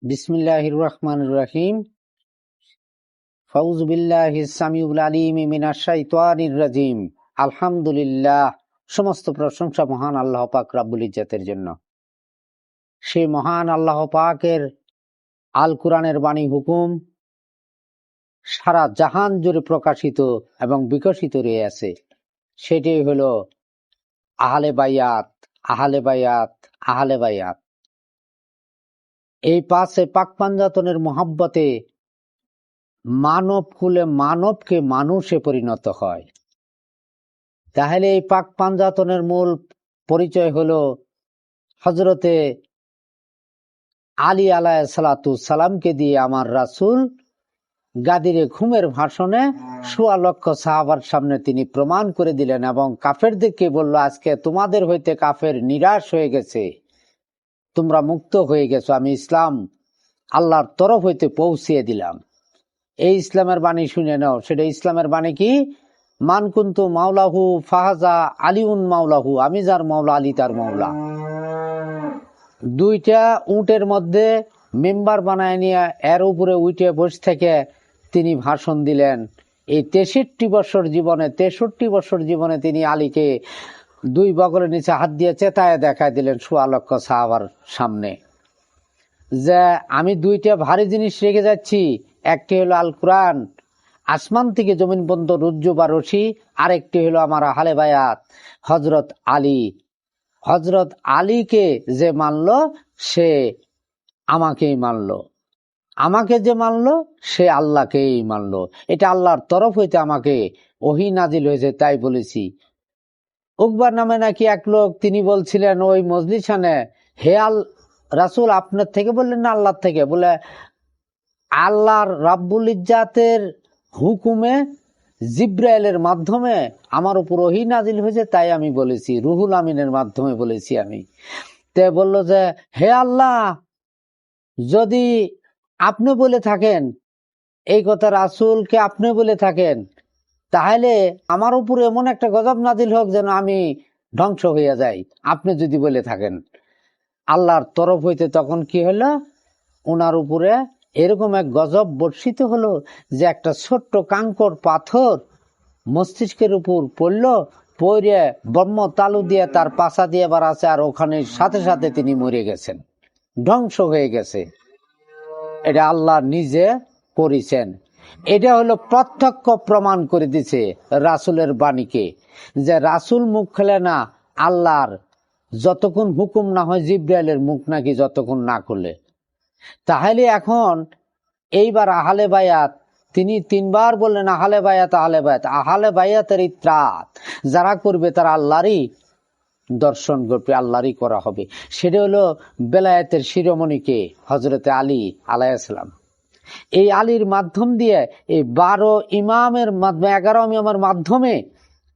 বিসমিল্লাহির রহমানির রহিম। ফাউযু বিল্লাহিস সামিউল আলিম মিনাশ শাইতানির রাজিম। আলহামদুলিল্লাহ, সমস্ত প্রশংসা মহান আল্লাহ পাক রব্বুল ইজ্জতের জন্য। সেই মহান আল্লাহ পাকের আল কুরআনের বাণী হুকুম সারা জাহান জুড়ে প্রকাশিত এবং বিকশিত রয়ে আছে। সেটাই হলো আহলে বায়াত, আহলে বায়াত, আহলে বায়াত। এই পাশে পাক পাঞ্জাতনের মহব্বতে মানব কুলে মানবকে মানুষে পরিণত হয়। তাহলে এই পাক পাঞ্জাতনের মূল পরিচয় হলো হজরতে আলী আলাইহিসসালাতু সালামকে দিয়ে আমার রাসূল গাদিরে ঘুমের ভাষণে ১৬ লক্ষ সাহাবার সামনে তিনি প্রমাণ করে দিলেন এবং কাফেরদেরকে বলল, আজকে তোমাদের হইতে কাফের নিরাশ হয়ে গেছে, তোমরা মুক্ত হয়ে গেছো, আমি ইসলাম আল্লাহর তরফ হইতে পৌঁছিয়ে দিলাম। এই ইসলামের বাণী শুনে নাও। সেটা ইসলামের বাণী কি? মান কুনতু মাওলাহু ফাহাজা আলিউন মাওলাহু, আমি যার মাওলা আলী তার মাওলা। দুইটা উটের মধ্যে মেম্বার বানায় নিয়ে এর উপরে উঠে বসে থেকে তিনি ভাষণ দিলেন। এই ৬৩ বছর জীবনে তিনি আলীকে দুই বগলের নিচে হাত দিয়ে চেতায় দেখায় দিলেন ১৬ লক্ষ সাহাবার সামনে যে আমি দুইটা ভারী জিনিস রেখে যাচ্ছি। একটি হলো আল কুরআন, আসমান থেকে জমিন পর্যন্ত রজ্জু বা রশি, আরেকটি হলো আমার আহলে বায়াত হযরত আলী। হযরত আলীকে যে মানল সে আমাকেই মানল, আমাকে যে মানল সে আল্লাহকেই মানল। এটা আল্লাহর তরফ হইতে আমাকে ওহী নাজিল হয়েছে, তাই বলেছি। উকবার নামে নাকি এক লোক, তিনি বলছিলেন ওই মজলিসানে, হে রাসূল আপনার থেকে বললেন না আল্লাহর থেকে? বলে আল্লাহর রাব্বুল ইজ্জাতের হুকুমে জিব্রাইলের মাধ্যমে আমার উপর ওহী নাজিল হয়েছে, তাই আমি বলেছি, রুহুল আমিনের মাধ্যমে বলেছি আমি। তে বলল যে হে আল্লাহ, যদি আপনি বলে থাকেন এই কথা, রাসূলকে আপনি বলে থাকেন, তাহলে আমার উপর এমন একটা গজব নাজিল হোক যেন আমি ধ্বংস হইয়া যাই, আপনি যদি বলে থাকেন। আল্লাহর তরফ হইতে তখন কি হলো, ওনার উপরে এরকম এক গজব বর্ষিত হলো যে একটা ছোট্ট কাঙ্কর পাথর মস্তিষ্কের উপর পড়লো, পড়ে ব্রহ্ম তালু দিয়ে তার পাছা দিয়ে বাড়াছে, আর ওখানে সাথে সাথে তিনি মরে গেছেন, ধ্বংস হয়ে গেছে। এটা আল্লাহ নিজে করেছেন। এটা হলো প্রত্যক্ষ প্রমাণ করে দিছে রাসূলের বাণীকে, যে রাসূল মুখ খুলে না আল্লাহর যতক্ষণ হুকুম না হয়, জিব্রাইলের মুখ নাকি যতক্ষণ না খুলে। তাহলে এখন এইবার আহলে বায়াত, তিনি ৩ বার বললেন আহলে বায়াত, আহলে বায়াত। আহলে বায়াতের ইত্রাত যারা করবে তারা আল্লাহরই দর্শন করবে, আল্লাহরই করা হবে। সেটা হলো বেলায়েতের শিরোমণিকে হযরতে আলী আলাইহিস সালাম। এই আলীর মাধ্যম দিয়ে এই ১২ ইমামের মাধ্যমে, ১১ ইমামের মাধ্যমে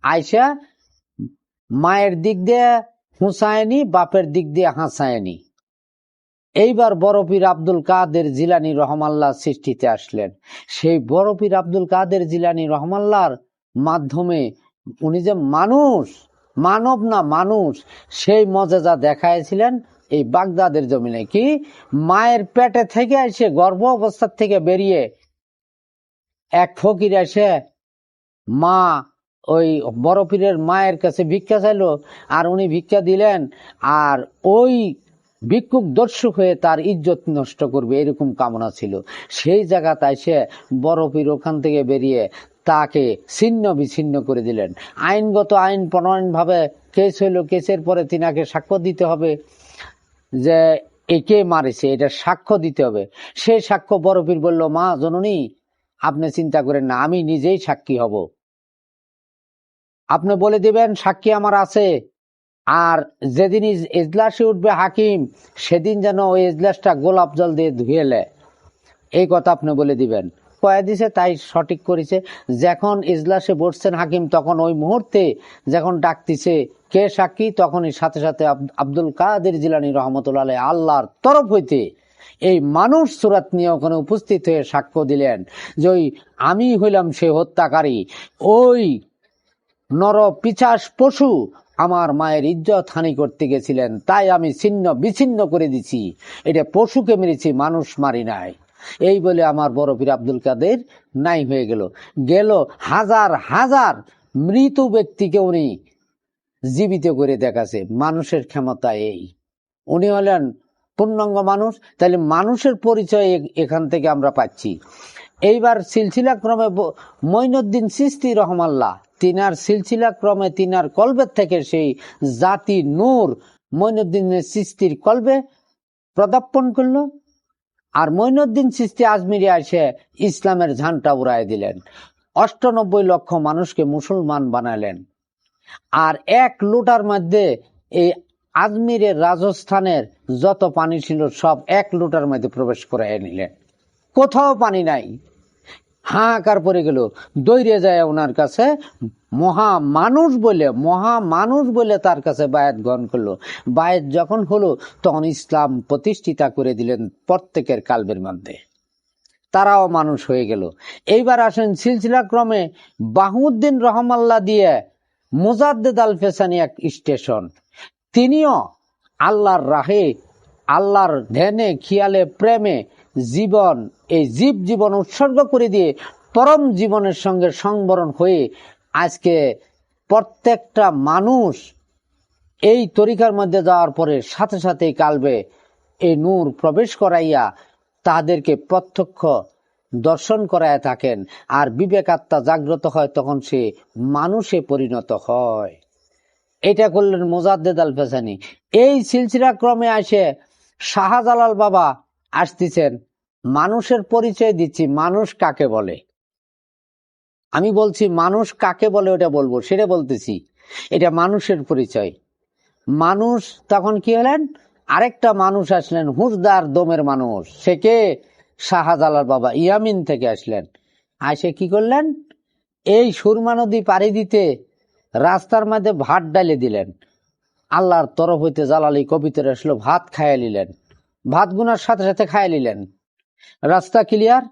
আয়েশা মায়ের দিক দিয়ে হুসাইনি, বাপের দিক দিয়ে হাসাইনি। এইবার বড় পীর আব্দুল কাদের জিলানী রহমাল্লাহ সৃষ্টিতে আসলেন। সেই বড় পীর আব্দুল কাদের জিলানী রহমাল্লাহর মাধ্যমে উনি যে মানুষ, মানব না মানুষ, সেই মজেজা দেখাইছিলেন এই বাগদাদের জমিনে। কি মায়ের পেটে থেকে এসে, গর্ভ অবস্থার থেকে বেরিয়ে এক ফকির এসে মা ওই বড় পীরের মায়ের কাছে ভিক্ষা চাইলো, আর উনি ভিক্ষা দিলেন, আর ওই ভিক্ষুক দর্শক হয়ে তার ইজ্জত নষ্ট করবে এরকম কামনা ছিল। সেই জায়গাতে এসে বড় পীর ওখান থেকে বেরিয়ে তাকে ছিন্ন বিচ্ছিন্ন করে দিলেন। আইনগত আইন প্রণয়নভাবে কেস হইল। কেসের পরে তিনাকে সাক্ষ্য দিতে হবে যে একে মারেছে, এটা সাক্ষ্য দিতে হবে। সেই সাক্ষ্য বড় পীর বলল, মা জননী আপনি চিন্তা করেন না, আমি নিজেই সাক্ষী হব, আপনি বলে দিবেন সাক্ষী আমার আছে। আর যেদিন এজলাসে উঠবে হাকিম, সেদিন যেন ওই এজলাসটা গোলাপ জল দিয়ে ধুয়েলে, এই কথা আপনি বলে দিবেন। কয়ে দিছে, তাই সঠিক করেছে। যখন এজলাসে বসছেন হাকিম, তখন ওই মুহূর্তে যখন ডাকতেছে কে সাক্ষী, তখনই সাথে সাথে আব্দুল কাদের জিলানী রহমতুল্লাহ আলাইহি আল্লাহর তরফ হইতে এই মানুষ সুরাত নিয়ে ওখানে উপস্থিত হয়ে সাক্ষ্য দিলেন যে ওই আমি হইলাম সে হত্যাকারী, ওই নর পিশাচ পশু আমার মায়ের ইজ্জত হানি করতে গেছিলেন, তাই আমি ছিন্ন বিচ্ছিন্ন করে দিছি। এটা পশুকে মেরেছি, মানুষ মারি নাই। এই বলে আমার বড় পীর আব্দুল কাদের নাই হয়ে গেল। হাজার হাজার মৃত ব্যক্তিকে উনি জীবিত করে দেখাছে। মানুষের ক্ষমতা এই। উনি হলেন পূর্ণাঙ্গ মানুষ। তাহলে মানুষের পরিচয় এখান থেকে আমরা পাচ্ছি। এইবার সিলসিলা ক্রমে মঈনুদ্দিন চিশতি রহমাল্লাহ, তিনার সিলসিলা ক্রমে তিনার কলবের থেকে সেই জাতি নূর মঈনুদ্দিন চিশতির কলবে পদার্পণ করলো। আর মঈনুদ্দিন চিশতি আজমিরে এসে ইসলামের ঝান্ডা উড়ায় দিলেন। ৯৮ লক্ষ মানুষকে মুসলমান বানালেন। আর এক লোটার মধ্যে এই আজমিরের রাজস্থানের যত পানি ছিল সব এক লোটার মধ্যে প্রবেশ করাইয়া নিলেন। কোথাও পানি নাই, হাহাকার পড়ে গেল। দৌড়ে যায় ওনার কাছে, মহামানুষ বলে তার কাছে বায়াত গ্রহণ করলো। বায়াত যখন হলো তখন ইসলাম প্রতিষ্ঠিতা করে দিলেন প্রত্যেকের কালবের মধ্যে। তারাও মানুষ হয়ে গেল। এইবার আসেন সিলসিলা ক্রমে বাহুউদ্দিন রহমাল্লাহ দিয়ে মুজাদ্দেদ আল ফেসানি এক স্টেশন। তিনিও আল্লাহর রাহে, আল্লাহর ধ্যানে, খেয়ালে, প্রেমে জীবন, এই জীবন উৎসর্গ করে দিয়ে পরম জীবনের সঙ্গে সংবরণ হয়ে আজকে প্রত্যেকটা মানুষ এই তরিকার মধ্যে যাওয়ার পরে সাথে সাথে কালবে এই নূর প্রবেশ করাইয়া তাদেরকে প্রত্যক্ষ দর্শন করায় থাকেন। আর বিবেকাত্মা জাগ্রত হয়, তখন সে মানুষে পরিণত হয়। এটা করলেন মুজাদ্দেদ আল ফেসানি। এই সিলসিলা ক্রমে আসে শাহজালাল বাবা আসতেছেন। মানুষের পরিচয় দিচ্ছি, মানুষ কাকে বলে। আমি বলছি মানুষ কাকে বলে, ওটা বলবো, সেটা বলতেছি। এটা মানুষের পরিচয়। মানুষ তখন কি হলেন, আরেকটা মানুষ আসলেন, হুঁশদার দমের মানুষ। সে কে? শাহজালাল বাবা ইয়ামিন থেকে আসলেন। আসে কি করলেন, এই সুরমা নদী পাড়ি দিতে রাস্তার মধ্যে ভাত ডালে দিলেন। আল্লাহর তরফ হইতে জালালি কবিতর আসলো, ভাত খাইয়া নিলেন। ভাত গুনার সাথে সাথে খাইয়া নিলেন। রাস্তা ক্লিয়ার।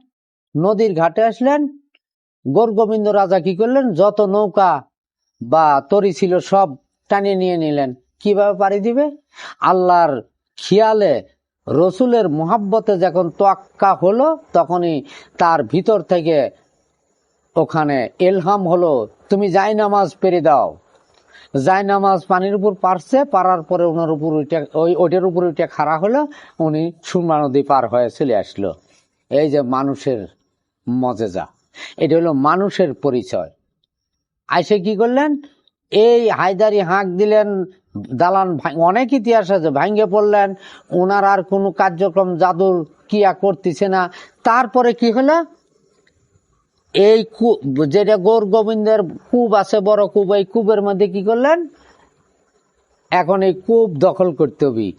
নদীর ঘাটে আসলেন। গোরগোবিন্দ রাজা কি করলেন, যত নৌকা বা তরি ছিল সব টানিয়ে নিয়ে নিলেন। কিভাবে পাড়ি দিবে? আল্লাহর খেয়ালে, রসুলের মোহাব্বতে যখন তোয়াক্কা হলো, তখনই তার ভিতর থেকে ওখানে এলহাম হলো, তুমি যাই নামাজ পেরে দাও। যাই নামাজ পানির উপর পারছে, পারার পরে ওনার উপর ওইটার উপর ওইটা খাড়া হলো, উনি সুরমা নদী পার হয়ে চলে আসলো। এই যে মানুষের মজেজা, এটা হলো মানুষের পরিচয়। আইসে কি করলেন, এই হায়দারি হাঁক দিলেন, দালান অনেক ইতিহাস আছে, ভাঙ্গে পড়লেন। ওনার আর কোনো কার্যক্রম জাদুর কিয়া করতেছে না। তারপরে কি হলো, এই যেটা গৌর গোবিন্দের কূপ আছে, বড় কূপ, এই কূপের মধ্যে কি করলেন, এখন এই কূপ দখল করতে হবে।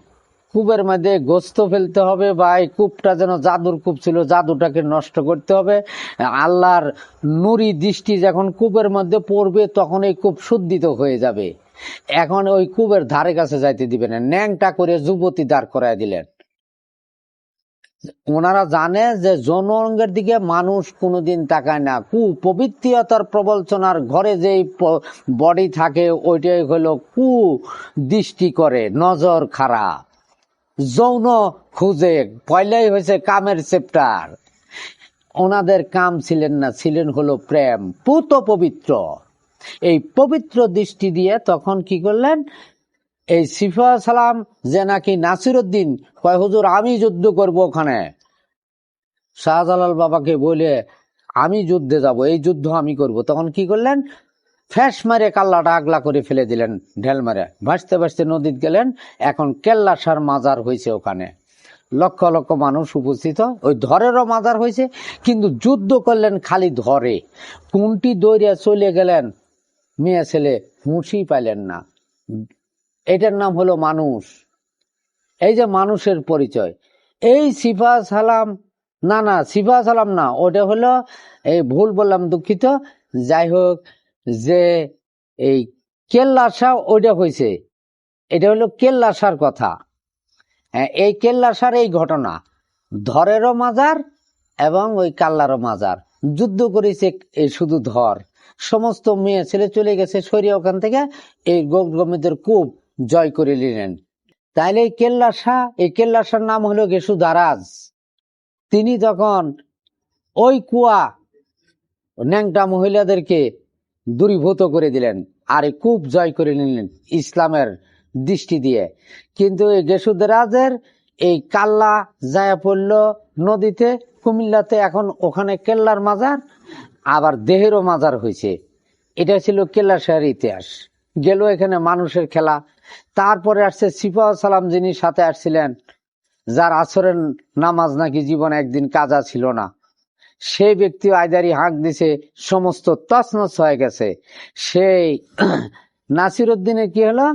কূপের মধ্যে গোস্ত ফেলতে হবে, বা এই কূপটা যেন জাদুর কূপ ছিল, জাদুটাকে নষ্ট করতে হবে। আল্লাহর নুরি দৃষ্টি যখন কূপের মধ্যে পড়বে, তখন এই কূপ শুদ্ধিত হয়ে যাবে। এখন ওই কূপের ধারে কাছে যাইতে দিবে না, ন্যাংটা করে যুবতী দাঁড় করায় দিলেন। ওনারা জানে যে যৌন অঙ্গের দিকে মানুষ কোনোদিন তাকায় না। কুপবিত্রতার প্রবঞ্চনার ঘরে যেই বডি থাকে, ওইটাই হলো কু দৃষ্টি করে, নজর খারাপ, যৌন খুঁজে। পয়লাই হয়েছে কামের চ্যাপ্টার। ওনাদের কাম ছিলেন না, ছিলেন হলো প্রেম, পুত পবিত্র। এই পবিত্র দৃষ্টি দিয়ে তখন কি করলেন, এই সিফা সালাম যে নাকি নাসিরউদ্দিন কয়, হুজুর আমি যুদ্ধ করব ওখানে। শাহজালাল বাবাকে বলে, আমি যুদ্ধে যাব, এই যুদ্ধ আমি করব। তখন কি করলেন, ফ্যাস মারে কাল্লাটা আগলা করে ফেলে দিলেন, ঢেল মারে ভাসতে ভাসতে নদীতে গেলেন। এখন কেল্লাসার মাজার হয়েছে ওখানে, লক্ষ লক্ষ মানুষ উপস্থিত। ওই ধরেরও মাজার হয়েছে, কিন্তু যুদ্ধ করলেন খালি ধরে। কোনটি দৌড়িয়া চলে গেলেন, মেয়ে ছেলে হুঁশই পাইলেন না। এটার নাম হলো মানুষ। এই যে মানুষের পরিচয়। এই সিফা সালাম, না সিফা সালাম না, ওটা হলো, এই ভুল বললাম, দুঃখিত। যাই হোক, যে এই কেল্লাসা ওইটা হয়েছে, এটা হলো কেল্লাসার কথা। এই কেল্লাসার এই ঘটনা, ধরেরও মাজার এবং ওই কাল্লারও মাজার। যুদ্ধ করেছে এই শুধু ধর, সমস্ত মেয়ে ছেলে চলে গেছে সরিয়ে ওখান থেকে এই গোমীদের কূপ জয় করে নিলেন। তাইলে এই কেল্লা শাহর নাম হলো গেসুদারাজ। তিনি তখন ওই কুয়া ন্যাংটা মহিলাদেরকে দূরীভূত করে দিলেন আর এই কূপ জয় করে নিলেন ইসলামের দৃষ্টি দিয়ে। কিন্তু এই গেসুদারাজের এই কাল্লা যায় পড়ল নদীতে, কুমিল্লাতে। এখন ওখানে কেল্লার মাজার আবার দেহেরও মাজার হয়েছে। এটা ছিল কেল্লা শাহের ইতিহাস। গেল এখানে মানুষের খেলা। তারপরে আসছে সিপাহ সালাম, যিনি সাথে আসছিলেন, যার আসরের নামাজ নাকি জীবন একদিন কাজা ছিল না, সেই ব্যক্তি আয়দারি হাঁক দিছে, সমস্ত তছনছ হয়ে গেছে। সেই নাসিরউদ্দিনের কি হলো,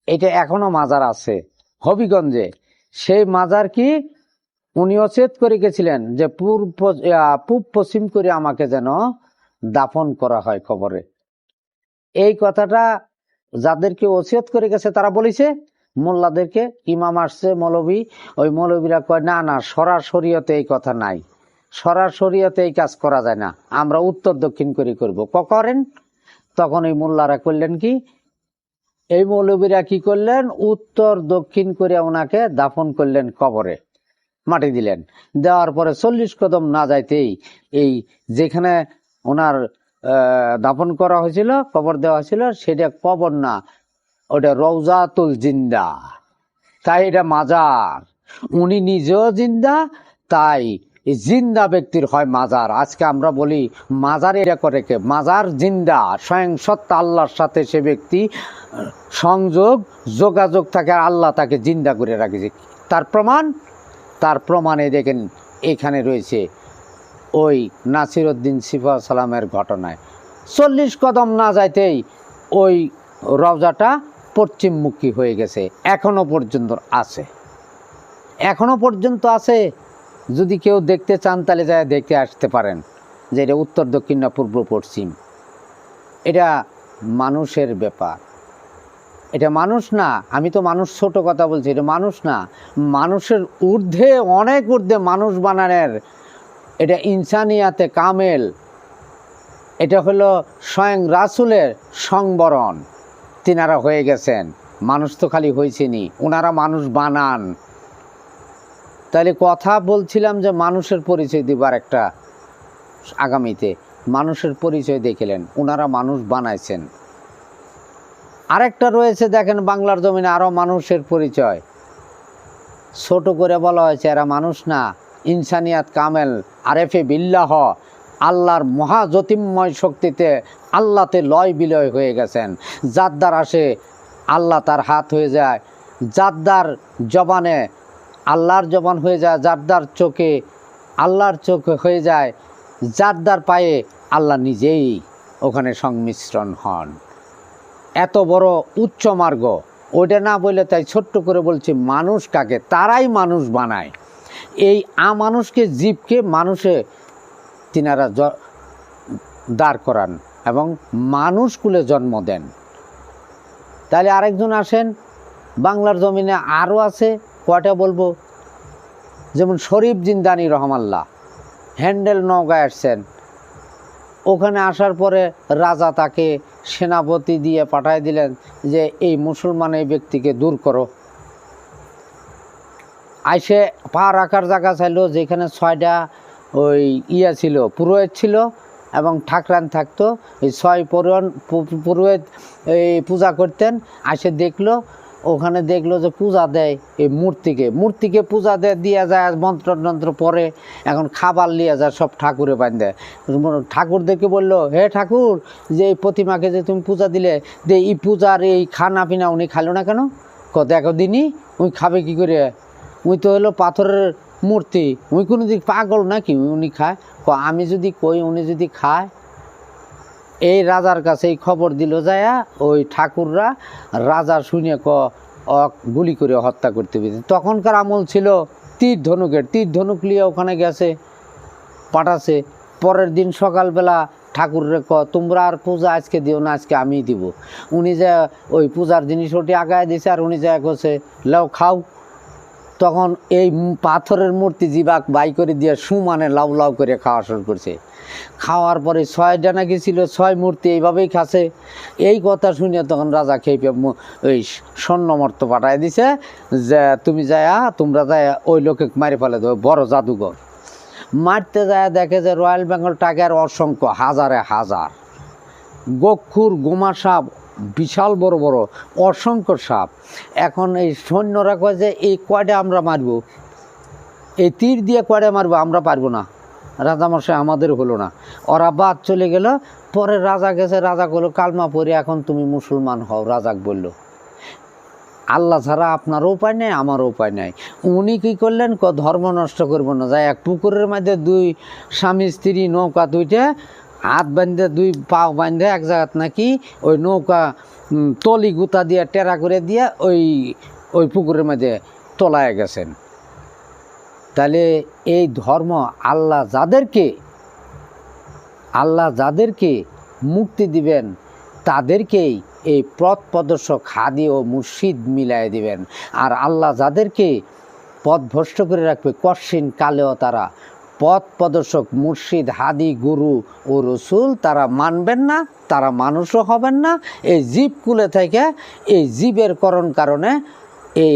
এটা এখনো মাজার আছে হবিগঞ্জে। সেই মাজার কি উনি অচেত করে গেছিলেন যে পূব পশ্চিম করে আমাকে যেন দাফন করা হয় কবরে। এই কথাটা যাদেরকে ওসিয়ত করে গেছে তারা বলেছে, মোল্লাদেরকে, ইমাম আসছে মৌলবী, ওই মৌলবীরা কয় না না, সরাসরিয়তে এই কথা নাই, সরাসরিয়তে এই কাজ করা যায় না, আমরা উত্তর দক্ষিণ করে করবো। করেন। তখন এই মোল্লারা করলেন কি, এই মৌলবীরা কি করলেন, উত্তর দক্ষিণ করে ওনাকে দাফন করলেন, কবরে মাটি দিলেন। দেওয়ার পরে 40 কদম না যাইতেই এই যেখানে ওনার দাফন করা হয়েছিল, কবর দেওয়া হয়েছিল, সেটা কবর না, ওটা রওজাতুল জিন্দা। তাই এটা মাজার। উনি নিজেও জিন্দা, তাই জিন্দা ব্যক্তির হয় মাজার। আজকে আমরা বলি মাজার এটা করে কে, মাজার জিন্দা, স্বয়ং সত্তা আল্লাহর সাথে সে ব্যক্তি যোগাযোগ থাকে, আল্লাহ তাকে জিন্দা করে রাখেছে। তার প্রমাণে দেখেন এখানে রয়েছে ওই নাসিরউদ্দিন সিপাহ সালামের ঘটনায়। 40 কদম না যাইতেই ওই রওজাটা পশ্চিমমুখী হয়ে গেছে, এখনো পর্যন্ত আছে। যদি কেউ দেখতে চান তাহলে যায় দেখতে আসতে পারেন যে এটা উত্তর দক্ষিণ না পূর্ব পশ্চিম। এটা মানুষের ব্যাপার, এটা মানুষ না। আমি তো মানুষ ছোট কথা বলছি, এটা মানুষ না, মানুষের ঊর্ধ্বে, অনেক ঊর্ধ্বে মানুষ বানানোর। এটা ইনসানিয়াতে কামেল, এটা হলো স্বয়ং রাসূলের সংবরণ। তিনারা হয়ে গেছেন মানুষ, তো খালি হয়েছেনি, ওনারা মানুষ বানান। তাহলে কথা বলছিলাম যে মানুষের পরিচয় দিবার একটা, আগামীতে মানুষের পরিচয় দেখিলেন, ওনারা মানুষ বানাইছেন। আরেকটা রয়েছে দেখেন বাংলার জমিনে আরো মানুষের পরিচয় ছোট করে বলা হয়েছে, এরা মানুষ না, ইনসানিয়াত কামেল, আরেফে বিল্লাহ, আল্লাহর মহাজ্যোতির্ময় শক্তিতে আল্লাহতে লয় বিলয় হয়ে গেছেন। যাদ্দার আসে আল্লাহ তার হাত হয়ে যায়, যাদ্দার জবানে আল্লাহর জবান হয়ে যায়, যাদ্দার চোখে আল্লাহর চোখ হয়ে যায়, যাদ্দার পায়ে আল্লাহ নিজেই ওখানে সংমিশ্রণ হন। এত বড় উচ্চ মার্গ, ওইটা না বলে তাই ছোট্ট করে বলছি মানুষ কাকে, তারাই মানুষ বানায়। এই আমানুষকে, জীবকে মানুষে তিনারা দাঁড় করান এবং মানুষ কুলে জন্ম দেন। তাহলে আরেকজন আসেন বাংলার জমিনে, আরও আছে, কয়টা বলবো, যেমন শরীফ জিন্দানি রহমাল্লাহ, হ্যান্ডেল নওগাঁয় আসছেন। ওখানে আসার পরে রাজা তাকে সেনাপতি দিয়ে পাঠায় দিলেন যে এই মুসলমান এই ব্যক্তিকে দূর করো। আইসে পা রাখার জায়গা চাইলো, যেখানে 6টা ওই ছিল, পুরোহিত ছিল এবং ঠাকরান থাকতো। এই 6 পুরোহিত এই পূজা করতেন। আইসে দেখলো, ওখানে দেখলো যে পূজা দেয় এই মূর্তিকে পূজা দিয়া যায়, মন্ত্র পরে এখন খাবার লিয়ে যায়, সব ঠাকুরে বাঁধে। ঠাকুরদেরকে বললো, হে ঠাকুর, যে এই প্রতিমাকে যে তুমি পূজা দিলে, যে এই পূজার এই খানা পিনা উনি খাইলো না কেন? দেখো দিনই উনি খাবে কি করে, উনি তো হলো পাথরের মূর্তি, উনি কোনো দিক পাগল নাকি উনি খায়? আমি যদি কই উনি যদি খায়, এই রাজার কাছে এই খবর দিল যায়া, ওই ঠাকুররা রাজা শুনে গুলি করে হত্যা করতে পেরেছে। তখনকার আমল ছিল তীর ধনুক নিয়ে ওখানে গেছে, পাঠাছে। পরের দিন সকালবেলা ঠাকুরের তোমরা আর পূজা আজকে দিও না, আজকে আমিই দিব। উনি যা ওই পূজার জিনিস ওটি আগায় দিছে, আর উনি যা করছে লাও খাও। তখন এই পাথরের মূর্তি জিবাক বাই করে দিয়ে সুমানে লাউ লাউ করে খাওয়া শুরু করছে। খাওয়ার পরে 6টা নাকি ছিল, 6 মূর্তি এইভাবেই খাচ্ছে। এই কথা শুনে তখন রাজা খেয়ে ওই স্বর্ণমর্ত পাঠায় দিছে যে তুমি তোমরা যায় ওই লোকে মারি ফেলে দেবো, বড় জাদুঘর। মারতে যায় দেখে যে রয়্যাল বেঙ্গল টাইগার অসংখ্য, হাজারে হাজার, গক্ষুর, গোমা সাপ, বিশাল বড় বড় অসংখ্য সাপ। এখন এই সৈন্যরা কয় যে এই কয়টা আমরা মারব, এই তীর দিয়ে কয়টা মারবো, আমরা পারবো না, রাজামশাই আমাদের হলো না। ওরা বাদ চলে গেল। পরে রাজা গেছে, রাজা বললো কালমা পড়ে এখন তুমি মুসলমান হও। রাজাক বলল আল্লাহ ছাড়া আপনারও উপায় নেই, আমারও উপায় নেই। উনি কী করলেন, ধর্ম নষ্ট করবো না, যায় এক পুকুরের মধ্যে 2 স্বামী স্ত্রী নৌকা দুইটা হাত বাঁধে 2 পাও বাঁধে এক জায়গাত নাকি ওই নৌকা তলি গুতা দিয়ে টেরা করে দিয়ে ওই পুকুরের মধ্যে তলায় গেছেন। তাহলে এই ধর্ম আল্লাহ যাদেরকে মুক্তি দিবেন তাদেরকেই এই পথ প্রদর্শক হাদি ও মুর্শিদ মিলাই দিবেন। আর আল্লাহ যাদেরকে পথভ্রষ্ট করে রাখবে কশিন কালেও তারা পথ প্রদর্শক মুর্শিদ, হাদি, গুরু ও রসুল তারা মানবেন না, তারা মানুষও হবেন না। এই জীবকুলে থেকে এই জীবের কারণে এই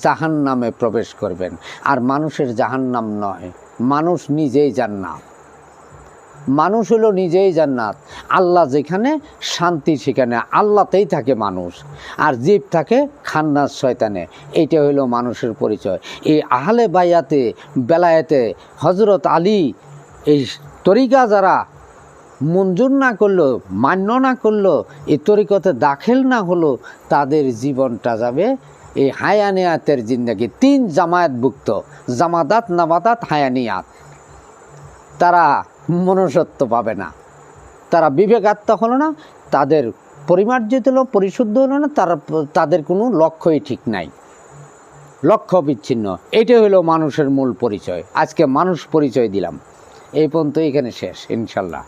জাহান্নামে প্রবেশ করবেন। আর মানুষের জাহান্নাম নয়, মানুষ নিজেই জান্নাত। মানুষ হলো নিজেই জান্নাত। আল্লাহ যেখানে শান্তি সেখানে আল্লাহতেই থাকে মানুষ, আর জীব থাকে খান্নাস শয়তানে। এইটা হলো মানুষের পরিচয়। এই আহলে বাইয়াতে বেলায়েতে হজরত আলী এই তরিকা যারা মঞ্জুর না করলো, মান্য না করলো, এই তরিকতে দাখিল না হলো, তাদের জীবনটা যাবে এই হায়ানিয়াতের জিন্দেগি। 3 জামায়াতভুক্ত, জামাদাত, নাবাদাত, হায়ানিয়াত। তারা মনুষ্যত্ব পাবে না, তারা বিবেকাত্মা হলো না, তাদের পরিমার্জিত হলো, পরিশুদ্ধ হলো না, তাদের কোনো লক্ষ্যই ঠিক নাই, লক্ষ্য বিচ্ছিন্ন। এটাই হলো মানুষের মূল পরিচয়। আজকে মানুষ পরিচয় দিলাম, এই পর্যন্ত এখানে শেষ ইনশাল্লাহ।